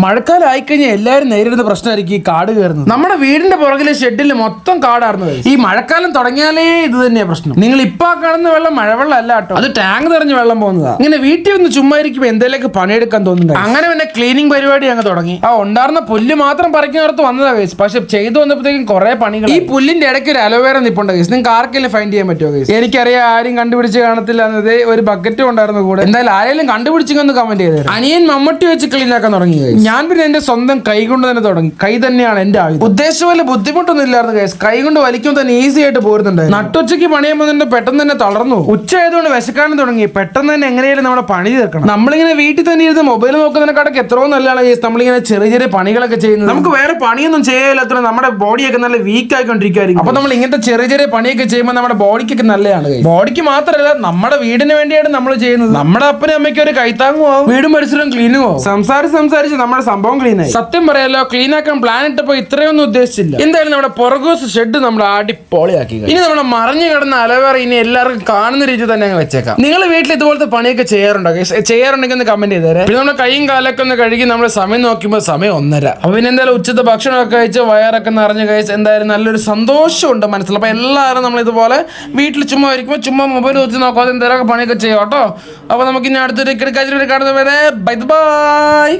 മഴക്കാലം ആയിക്കഴിഞ്ഞാൽ എല്ലാവരും നേരിടുന്ന പ്രശ്നമായിരിക്കും ഈ കാട് കയറുന്നത്. നമ്മുടെ വീടിന്റെ പുറകിലെ ഷെഡിൽ മൊത്തം കാടായിരുന്നു. ഈ മഴക്കാലം തുടങ്ങിയാലേ ഇത് തന്നെയാ പ്രശ്നം. നിങ്ങൾ ഇപ്പൊ കാണുന്ന വെള്ളം മഴവെള്ളം അല്ല കേട്ടോ, അത് ടാങ്ക് നിറഞ്ഞ് വെള്ളം പോകുന്നതാ. ഇങ്ങനെ വീട്ടിൽ ഒന്ന് ചുമ്മാ ഇരിക്കുമ്പോൾ എന്തെങ്കിലുമൊക്കെ പണിയെടുക്കാൻ തോന്നുന്നുണ്ട്. അങ്ങനെ പിന്നെ ക്ലീനിങ് പരിപാടി അങ്ങ് തുടങ്ങി. ഉണ്ടായിരുന്ന പുല്ല് മാത്രം പറിക്കുന്നിടത്ത് വന്നതാ കേസ്. പക്ഷെ ചെയ്തു വന്നപ്പോഴത്തേക്കും കുറെ പണികൾ. ഈ പുല്ലിന്റെ ഇടയ്ക്ക് ഒരു അലോവേര നിപ്പുണ്ട് കേസ്. നിങ്ങൾക്ക് ആർക്കെങ്കിലും ഫൈൻഡ് ചെയ്യാൻ പറ്റുമോ കേസ്? എനിക്കറിയാം ആരും കണ്ടുപിടിച്ച് കാണത്തില്ല എന്നത്. ഒരു ബക്കറ്റും ഉണ്ടായിരുന്നു കൂടെ. എന്തായാലും ആരെങ്കിലും കണ്ടുപിടിച്ചെന്ന് കമന്റ് ചെയ്തത്. അനിയൻ മമ്മട്ടി വെച്ച് ക്ലീൻ ആക്കാൻ തുടങ്ങി. ഞാൻ പിന്നെ എന്റെ സ്വന്തം കൈ കൊണ്ട് തന്നെ തുടങ്ങി. കൈ തന്നെയാണ് എന്റെ ആയുധം. ഉദ്ദേശിച്ച പോലെ ബുദ്ധിമുട്ടൊന്നും ഇല്ലായിരുന്നു കേസ്. കൈ കൊണ്ട് വലിക്കുമ്പോൾ തന്നെ ഈസി ആയിട്ട് പോരുന്നുണ്ട്. നട്ടുച്ചയ്ക്ക് പണിയുമ്പോൾ തന്നെ പെട്ടെന്ന് തന്നെ തളർന്നു. ഉച്ച ആയതുകൊണ്ട് വിശക്കാനും തുടങ്ങി. പെട്ടെന്ന് തന്നെ എങ്ങനെയാലും നമ്മുടെ പണി തീർക്കണം. നമ്മളിങ്ങനെ വീട്ടിൽ തന്നെ ഇരുന്ന് മൊബൈൽ നോക്കുന്നതിനെക്കാട്ടൊക്കെ എത്രയോ നല്ലതാണ് കേസ് നമ്മളിങ്ങനെ ചെറിയ ചെറിയ പണികളൊക്കെ ചെയ്യുന്നത്. നമുക്ക് വേറെ പണിയൊന്നും ചെയ്യാത്ത നമ്മുടെ ബോഡിയൊക്കെ നല്ല വീക്ക് ആയിക്കൊണ്ടിരിക്കുകയായിരിക്കും. അപ്പൊ നമ്മൾ ഇങ്ങനത്തെ ചെറിയ ചെറിയ പണിയൊക്കെ ചെയ്യുമ്പോൾ നമ്മുടെ ബോഡിക്കൊക്കെ നല്ലതാണ്. ബോഡിക്ക് മാത്രമല്ല നമ്മുടെ വീടിന് വേണ്ടിയാണ് നമ്മൾ ചെയ്യുന്നത്. നമ്മുടെ അപ്പനും അമ്മയ്ക്ക് ഒരു കൈത്താങ്ങും ആവും, വീടും പരിസരവും ക്ലീനും ആവും. സംസാരിച്ച് നമ്മുടെ സംഭവം ക്ലീൻ ആയി. സത്യം പറയാലോ, ക്ലീൻ ആക്കാൻ പ്ലാൻ ഇട്ടപ്പോ ഇത്രയൊന്നും ഉദ്ദേശിച്ചില്ല. എന്തായാലും നമ്മുടെ പുറകോസ് ഷെഡ് നമ്മൾ അടിപൊളിയാക്കി. ഇനി നമ്മുടെ മറിഞ്ഞു കിടന്ന അലവേറ ഇനി എല്ലാവർക്കും കാണുന്ന രീതി തന്നെ അങ്ങ് വെച്ചേക്കാം. നിങ്ങൾ വീട്ടിൽ ഇതുപോലത്തെ പണിയൊക്കെ ചെയ്യാറുണ്ടോ? ചെയ്യാറുണ്ടെങ്കിൽ ഒന്ന് കമന്റ് ചെയ്തേരെ. പിന്നെ നമ്മുടെ കൈയും കാലൊക്കെ ഒന്ന് കഴുകി നമ്മൾ സമയം നോക്കുമ്പോൾ സമയം 1:30. അപ്പൊ പിന്നെ എന്തായാലും ഉച്ചത്തെ ഭക്ഷണമൊക്കെ കഴിച്ച് വയറൊക്കെ നിറഞ്ഞ് കഴിച്ച് എന്തായാലും നല്ലൊരു സന്തോഷമുണ്ട് മനസ്സിൽ. അപ്പൊ എല്ലാവരും നമ്മൾ ഇതുപോലെ വീട്ടിൽ ചുമ്മാ ഇരിക്കുമ്പോൾ ചുമ്മാ മൊബൈൽ വെച്ച് നോക്കാതെ എന്തെങ്കിലുമൊക്കെ പണിയൊക്കെ ചെയ്യാം കേട്ടോ. അപ്പൊ നമുക്ക് ഇനി അടുത്തൊരു കിടക്കാച്ചിട്ട് കാണുന്നത് വരെ ബൈ ബൈ.